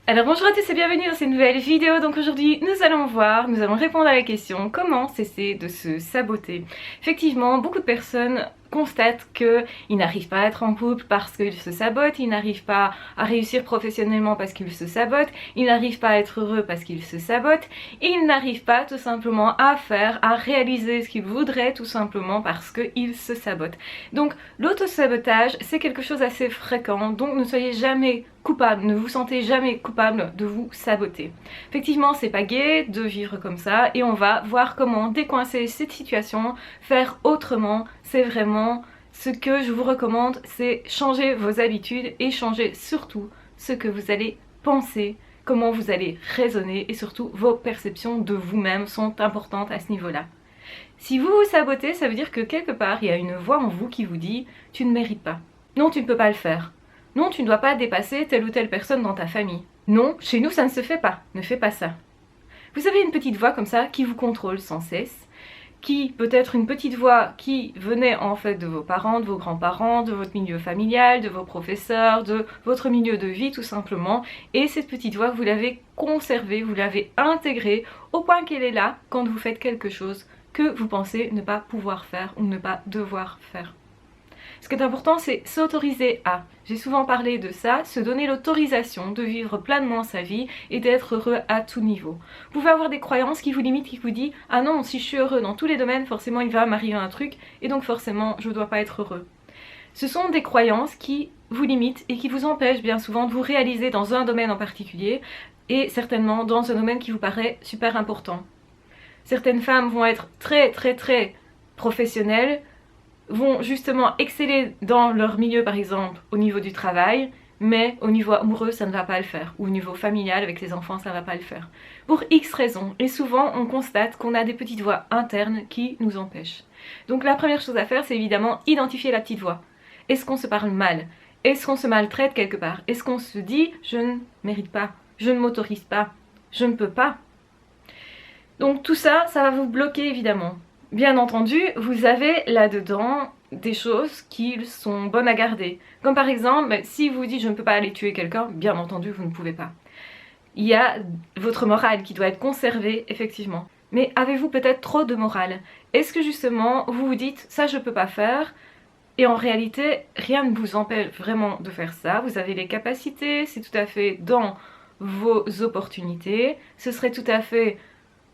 Alors bonjour à tous et bienvenue dans cette nouvelle vidéo. Donc aujourd'hui nous allons répondre à la question comment cesser de se saboter. Effectivement, beaucoup de personnes constatent qu'ils n'arrivent pas à être en couple parce qu'ils se sabotent, ils n'arrivent pas à réussir professionnellement parce qu'ils se sabotent, ils n'arrivent pas à être heureux parce qu'ils se sabotent, et ils n'arrivent pas tout simplement à réaliser ce qu'ils voudraient tout simplement parce qu'ils se sabotent. Donc l'auto-sabotage c'est quelque chose d'assez fréquent, donc ne soyez jamais coupable, ne vous sentez jamais coupable de vous saboter. Effectivement, c'est pas gai de vivre comme ça et on va voir comment décoincer cette situation, faire autrement. C'est vraiment ce que je vous recommande, c'est changer vos habitudes et changer surtout ce que vous allez penser, comment vous allez raisonner et surtout vos perceptions de vous-même sont importantes à ce niveau-là. Si vous vous sabotez, ça veut dire que quelque part il y a une voix en vous qui vous dit « tu ne mérites pas, non tu ne peux pas le faire ». Non, tu ne dois pas dépasser telle ou telle personne dans ta famille. Non, chez nous ça ne se fait pas, ne fais pas ça. Vous avez une petite voix comme ça qui vous contrôle sans cesse, qui peut être une petite voix qui venait en fait de vos parents, de vos grands-parents, de votre milieu familial, de vos professeurs, de votre milieu de vie tout simplement. Et cette petite voix, vous l'avez conservée, vous l'avez intégrée au point qu'elle est là quand vous faites quelque chose que vous pensez ne pas pouvoir faire ou ne pas devoir faire. Ce qui est important, c'est s'autoriser à. J'ai souvent parlé de ça, se donner l'autorisation de vivre pleinement sa vie et d'être heureux à tout niveau. Vous pouvez avoir des croyances qui vous limitent, qui vous disent « Ah non, si je suis heureux dans tous les domaines, forcément il va m'arriver un truc et donc forcément je ne dois pas être heureux. » Ce sont des croyances qui vous limitent et qui vous empêchent bien souvent de vous réaliser dans un domaine en particulier et certainement dans un domaine qui vous paraît super important. Certaines femmes vont être très professionnelles, vont justement exceller dans leur milieu par exemple au niveau du travail, mais au niveau amoureux ça ne va pas le faire, ou au niveau familial avec les enfants ça ne va pas le faire. Pour X raisons, et souvent on constate qu'on a des petites voix internes qui nous empêchent. Donc la première chose à faire c'est évidemment identifier la petite voix. Est-ce qu'on se parle mal? Est-ce qu'on se maltraite quelque part? Est-ce qu'on se dit je ne mérite pas, je ne m'autorise pas, je ne peux pas? Donc tout ça, ça va vous bloquer évidemment. Bien entendu, vous avez là-dedans des choses qui sont bonnes à garder. Comme par exemple, si vous dites je ne peux pas aller tuer quelqu'un, bien entendu vous ne pouvez pas. Il y a votre morale qui doit être conservée, effectivement. Mais avez-vous peut-être trop de morale? Est-ce que justement vous vous dites ça je peux pas faire? Et en réalité, rien ne vous empêche vraiment de faire ça. Vous avez les capacités, c'est tout à fait dans vos opportunités. Ce serait tout à fait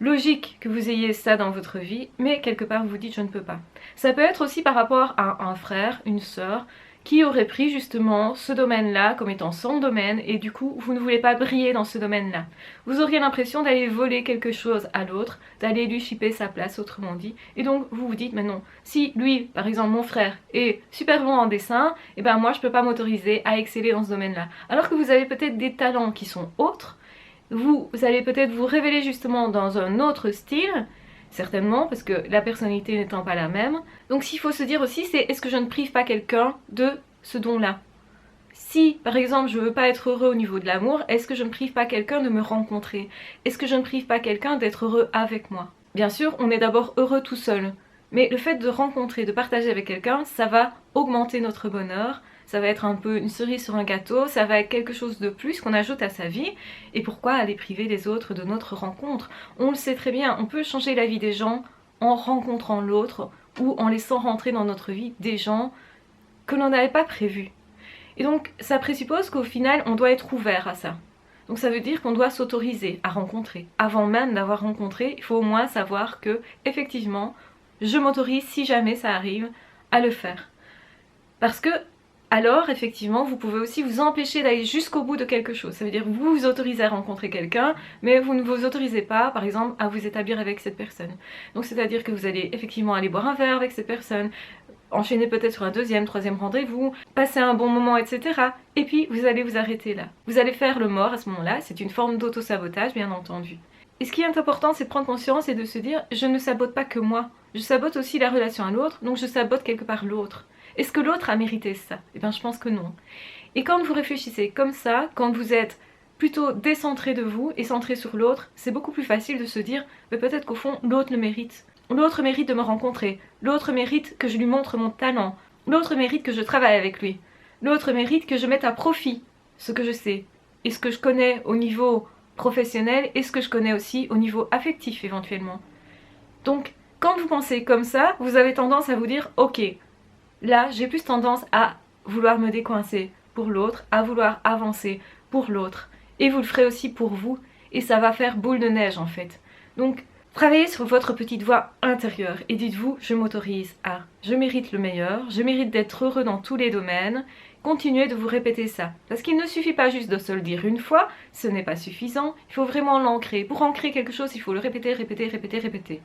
logique que vous ayez ça dans votre vie, mais quelque part vous vous dites je ne peux pas. Ça peut être aussi par rapport à un frère, une sœur, qui aurait pris justement ce domaine-là comme étant son domaine et du coup vous ne voulez pas briller dans ce domaine-là. Vous auriez l'impression d'aller voler quelque chose à l'autre, d'aller lui chipper sa place autrement dit, et donc vous vous dites mais non, si lui, par exemple mon frère, est super bon en dessin, et ben moi je peux pas m'autoriser à exceller dans ce domaine-là. Alors que vous avez peut-être des talents qui sont autres, vous allez peut-être vous révéler justement dans un autre style, certainement, parce que la personnalité n'étant pas la même. Donc s'il faut se dire aussi, c'est est-ce que je ne prive pas quelqu'un de ce don-là? Si, par exemple, je ne veux pas être heureux au niveau de l'amour, est-ce que je ne prive pas quelqu'un de me rencontrer? Est-ce que je ne prive pas quelqu'un d'être heureux avec moi? Bien sûr, on est d'abord heureux tout seul, mais le fait de rencontrer, de partager avec quelqu'un, ça va augmenter notre bonheur. Ça va être un peu une cerise sur un gâteau, ça va être quelque chose de plus qu'on ajoute à sa vie. Et pourquoi aller priver les autres de notre rencontre? On le sait très bien, on peut changer la vie des gens en rencontrant l'autre ou en laissant rentrer dans notre vie des gens que l'on n'avait pas prévus. Et donc ça présuppose qu'au final on doit être ouvert à ça. Donc ça veut dire qu'on doit s'autoriser à rencontrer. Avant même d'avoir rencontré, il faut au moins savoir que effectivement je m'autorise si jamais ça arrive à le faire. Parce que alors effectivement vous pouvez aussi vous empêcher d'aller jusqu'au bout de quelque chose. Ça veut dire que vous vous autorisez à rencontrer quelqu'un, mais vous ne vous autorisez pas par exemple à vous établir avec cette personne. Donc c'est à dire que vous allez effectivement aller boire un verre avec cette personne, enchaîner peut-être sur un deuxième, troisième rendez-vous, passer un bon moment, etc. Et puis vous allez vous arrêter là. Vous allez faire le mort à ce moment-là, c'est une forme d'auto-sabotage bien entendu. Et ce qui est important, c'est de prendre conscience et de se dire je ne sabote pas que moi, je sabote aussi la relation à l'autre, donc je sabote quelque part l'autre. Est-ce que l'autre a mérité ça? Eh bien je pense que non. Et quand vous réfléchissez comme ça, quand vous êtes plutôt décentré de vous et centré sur l'autre, c'est beaucoup plus facile de se dire mais peut-être qu'au fond l'autre le mérite. L'autre mérite de me rencontrer, l'autre mérite que je lui montre mon talent, l'autre mérite que je travaille avec lui, l'autre mérite que je mette à profit ce que je sais. et ce que je connais au niveau professionnel et ce que je connais aussi au niveau affectif éventuellement. Donc quand vous pensez comme ça, vous avez tendance à vous dire ok, là j'ai plus tendance à vouloir me décoincer pour l'autre, à vouloir avancer pour l'autre. Et vous le ferez aussi pour vous et ça va faire boule de neige en fait. Donc travaillez sur votre petite voix intérieure et dites-vous je m'autorise à, je mérite le meilleur, je mérite d'être heureux dans tous les domaines. Continuez de vous répéter ça. Parce qu'il ne suffit pas juste de se le dire une fois, ce n'est pas suffisant, il faut vraiment l'ancrer. Pour ancrer quelque chose, il faut le répéter, répéter, répéter, répéter.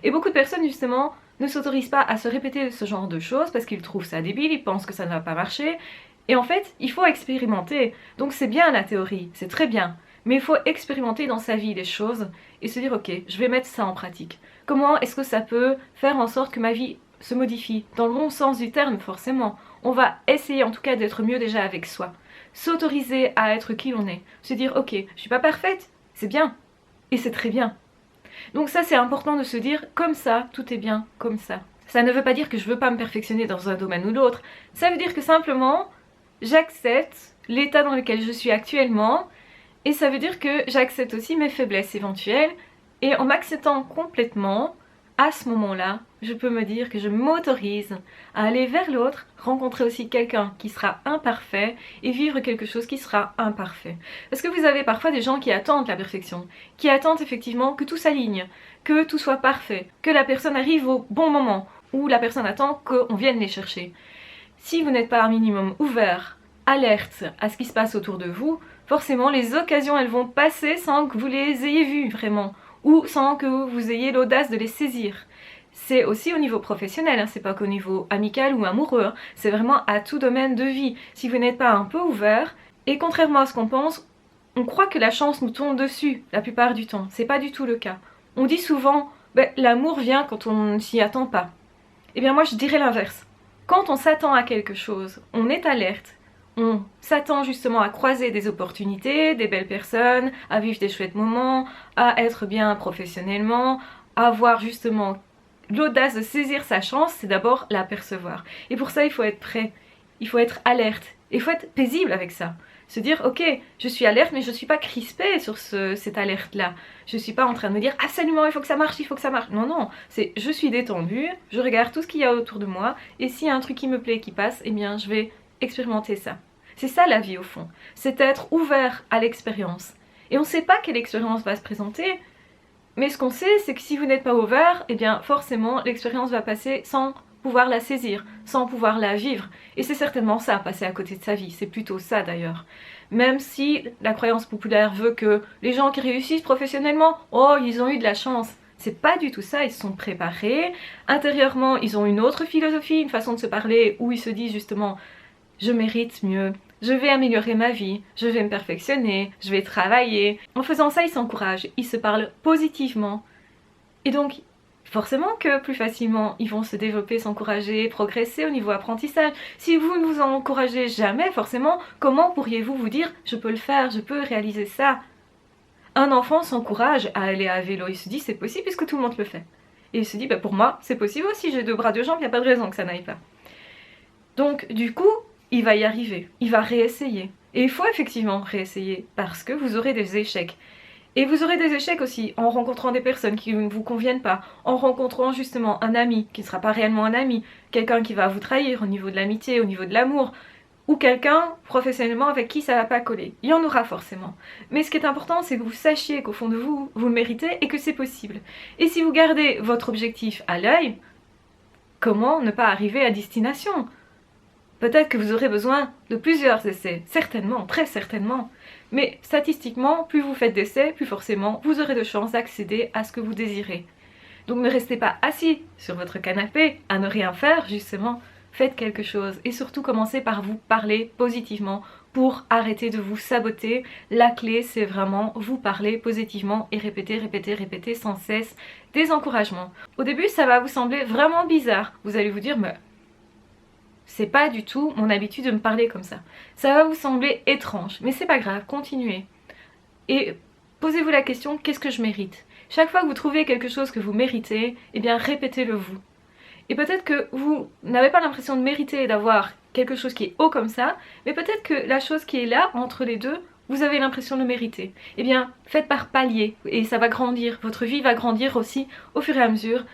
Et beaucoup de personnes justement ne s'autorisent pas à se répéter ce genre de choses parce qu'ils trouvent ça débile, ils pensent que ça ne va pas marcher. Et en fait, il faut expérimenter. Donc c'est bien la théorie, c'est très bien. Mais il faut expérimenter dans sa vie les choses et se dire ok, je vais mettre ça en pratique. Comment est-ce que ça peut faire en sorte que ma vie se modifie? Dans le bon sens du terme forcément. On va essayer en tout cas d'être mieux déjà avec soi. S'autoriser à être qui l'on est. Se dire ok, je suis pas parfaite, c'est bien. Et c'est très bien. Donc ça c'est important de se dire comme ça, tout est bien, comme ça. Ça ne veut pas dire que je veux pas me perfectionner dans un domaine ou l'autre. Ça veut dire que simplement j'accepte l'état dans lequel je suis actuellement. Et ça veut dire que j'accepte aussi mes faiblesses éventuelles. Et en m'acceptant complètement, à ce moment-là, je peux me dire que je m'autorise à aller vers l'autre, rencontrer aussi quelqu'un qui sera imparfait et vivre quelque chose qui sera imparfait. Parce que vous avez parfois des gens qui attendent la perfection, qui attendent effectivement que tout s'aligne, que tout soit parfait, que la personne arrive au bon moment, ou la personne attend qu'on vienne les chercher. Si vous n'êtes pas un minimum ouvert, alerte à ce qui se passe autour de vous, forcément les occasions elles vont passer sans que vous les ayez vues vraiment, ou sans que vous ayez l'audace de les saisir. C'est aussi au niveau professionnel, hein, c'est pas qu'au niveau amical ou amoureux, hein, c'est vraiment à tout domaine de vie. Si vous n'êtes pas un peu ouvert, et contrairement à ce qu'on pense, on croit que la chance nous tombe dessus la plupart du temps, c'est pas du tout le cas. On dit souvent, l'amour vient quand on ne s'y attend pas. Eh bien moi je dirais l'inverse. Quand on s'attend à quelque chose, on est alerte, on s'attend justement à croiser des opportunités, des belles personnes, à vivre des chouettes moments, à être bien professionnellement, à avoir justement l'audace de saisir sa chance, c'est d'abord la percevoir. Et pour ça, il faut être prêt, il faut être alerte, et il faut être paisible avec ça. Se dire, ok, je suis alerte, mais je ne suis pas crispée sur cette alerte-là. Je ne suis pas en train de me dire, absolument, il faut que ça marche, il faut que ça marche. Non, non, c'est je suis détendue, je regarde tout ce qu'il y a autour de moi, et s'il y a un truc qui me plaît, qui passe, eh bien, je vais expérimenter ça. C'est ça la vie au fond, c'est être ouvert à l'expérience. Et on ne sait pas quelle expérience va se présenter, mais ce qu'on sait c'est que si vous n'êtes pas ouvert, eh bien forcément l'expérience va passer sans pouvoir la saisir, sans pouvoir la vivre. Et c'est certainement ça, passer à côté de sa vie, c'est plutôt ça d'ailleurs. Même si la croyance populaire veut que les gens qui réussissent professionnellement, oh ils ont eu de la chance. C'est pas du tout ça, ils se sont préparés, intérieurement ils ont une autre philosophie, une façon de se parler où ils se disent justement je mérite mieux, je vais améliorer ma vie, je vais me perfectionner, je vais travailler. En faisant ça, ils s'encouragent, ils se parlent positivement. Et donc, forcément que plus facilement, ils vont se développer, s'encourager, progresser au niveau apprentissage. Si vous ne vous encouragez jamais, forcément, comment pourriez-vous vous dire « je peux le faire, je peux réaliser ça ?» Un enfant s'encourage à aller à vélo, il se dit « c'est possible puisque tout le monde le fait ». Et il se dit pour moi, c'est possible aussi, j'ai 2 bras, 2 jambes, il n'y a pas de raison que ça n'aille pas. Donc, du coup, il va y arriver, il va réessayer. Et il faut effectivement réessayer parce que vous aurez des échecs. Et vous aurez des échecs aussi en rencontrant des personnes qui ne vous conviennent pas, en rencontrant justement un ami qui ne sera pas réellement un ami, quelqu'un qui va vous trahir au niveau de l'amitié, au niveau de l'amour, ou quelqu'un professionnellement avec qui ça ne va pas coller. Il y en aura forcément. Mais ce qui est important, c'est que vous sachiez qu'au fond de vous, vous le méritez et que c'est possible. Et si vous gardez votre objectif à l'œil, comment ne pas arriver à destination ? Peut-être que vous aurez besoin de plusieurs essais, certainement, très certainement. Mais statistiquement, plus vous faites d'essais, plus forcément vous aurez de chances d'accéder à ce que vous désirez. Donc ne restez pas assis sur votre canapé à ne rien faire, justement. Faites quelque chose et surtout commencez par vous parler positivement pour arrêter de vous saboter. La clé, c'est vraiment vous parler positivement et répéter, répéter, répéter sans cesse des encouragements. Au début, ça va vous sembler vraiment bizarre. Vous allez vous dire, mais c'est pas du tout mon habitude de me parler comme ça. Ça va vous sembler étrange, mais c'est pas grave, continuez. Et posez-vous la question, qu'est-ce que je mérite? Chaque fois que vous trouvez quelque chose que vous méritez, eh bien répétez-le vous. Et peut-être que vous n'avez pas l'impression de mériter d'avoir quelque chose qui est haut comme ça, mais peut-être que la chose qui est là, entre les deux, vous avez l'impression de le mériter. Eh bien, faites par palier et ça va grandir. Votre vie va grandir aussi au fur et à mesure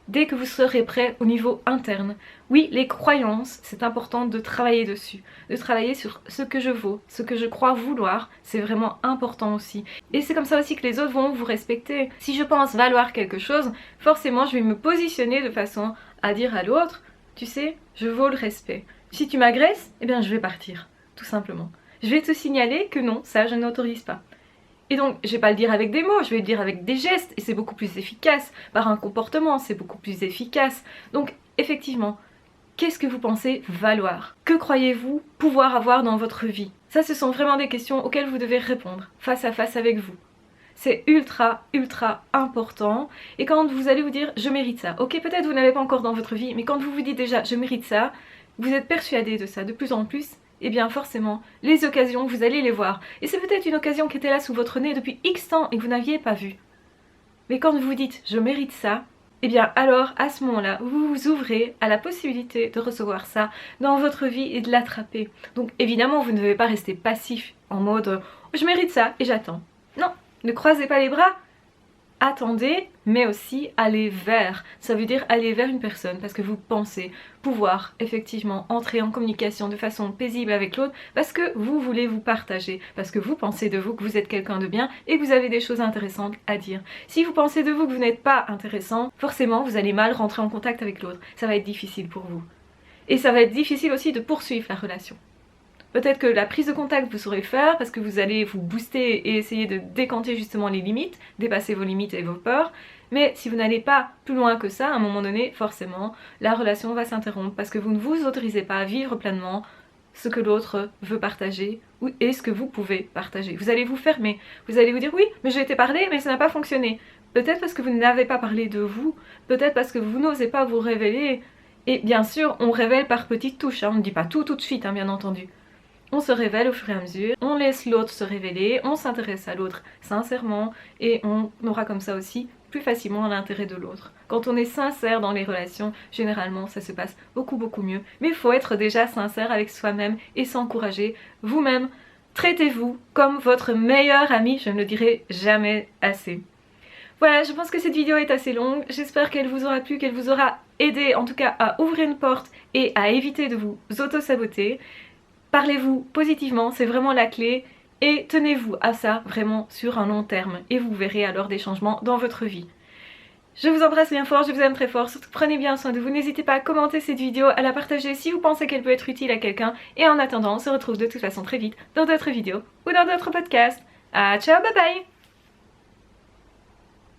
dès que vous serez prêt au niveau interne. Oui, les croyances, c'est important de travailler dessus, de travailler sur ce que je vaux, ce que je crois vouloir, c'est vraiment important aussi. Et c'est comme ça aussi que les autres vont vous respecter. Si je pense valoir quelque chose, forcément je vais me positionner de façon à dire à l'autre, tu sais, je vaux le respect. Si tu m'agresses, eh bien je vais partir, tout simplement. Je vais te signaler que non, ça je n'autorise pas. Et donc, je vais pas le dire avec des mots, je vais le dire avec des gestes, et c'est beaucoup plus efficace. Par un comportement, c'est beaucoup plus efficace. Donc, effectivement, qu'est-ce que vous pensez valoir? Que croyez-vous pouvoir avoir dans votre vie? Ça, ce sont vraiment des questions auxquelles vous devez répondre, face à face avec vous. C'est ultra, ultra important. Et quand vous allez vous dire, je mérite ça. Ok, peut-être vous n'avez pas encore dans votre vie, mais quand vous vous dites déjà, je mérite ça, vous êtes persuadé de ça de plus en plus, eh bien forcément, les occasions, vous allez les voir. Et c'est peut-être une occasion qui était là sous votre nez depuis X temps et que vous n'aviez pas vu. Mais quand vous vous dites, je mérite ça, eh bien alors, à ce moment-là, vous vous ouvrez à la possibilité de recevoir ça dans votre vie et de l'attraper. Donc évidemment, vous ne devez pas rester passif en mode, je mérite ça et j'attends. Non, ne croisez pas les bras. Attendez, mais aussi aller vers. Ça veut dire aller vers une personne parce que vous pensez pouvoir effectivement entrer en communication de façon paisible avec l'autre parce que vous voulez vous partager, parce que vous pensez de vous que vous êtes quelqu'un de bien et que vous avez des choses intéressantes à dire. Si vous pensez de vous que vous n'êtes pas intéressant, forcément vous allez mal rentrer en contact avec l'autre. Ça va être difficile pour vous. Et ça va être difficile aussi de poursuivre la relation. Peut-être que la prise de contact vous saurez le faire parce que vous allez vous booster et essayer de décanter justement les limites, dépasser vos limites et vos peurs. Mais si vous n'allez pas plus loin que ça, à un moment donné, forcément, la relation va s'interrompre parce que vous ne vous autorisez pas à vivre pleinement ce que l'autre veut partager et ce que vous pouvez partager. Vous allez vous fermer, vous allez vous dire oui, mais j'ai été parlé, mais ça n'a pas fonctionné. Peut-être parce que vous n'avez pas parlé de vous, peut-être parce que vous n'osez pas vous révéler. Et bien sûr, on révèle par petites touches, hein. On ne dit pas tout de suite, hein, bien entendu. On se révèle au fur et à mesure, on laisse l'autre se révéler, on s'intéresse à l'autre sincèrement et on aura comme ça aussi plus facilement l'intérêt de l'autre. Quand on est sincère dans les relations, généralement ça se passe beaucoup mieux. Mais il faut être déjà sincère avec soi-même et s'encourager vous-même. Traitez-vous comme votre meilleur ami, je ne le dirai jamais assez. Voilà, je pense que cette vidéo est assez longue, j'espère qu'elle vous aura plu, qu'elle vous aura aidé en tout cas à ouvrir une porte et à éviter de vous auto-saboter. Parlez-vous positivement, c'est vraiment la clé et tenez-vous à ça vraiment sur un long terme et vous verrez alors des changements dans votre vie. Je vous embrasse bien fort, je vous aime très fort, surtout prenez bien soin de vous, n'hésitez pas à commenter cette vidéo, à la partager si vous pensez qu'elle peut être utile à quelqu'un et en attendant on se retrouve de toute façon très vite dans d'autres vidéos ou dans d'autres podcasts. Ah ciao, bye bye!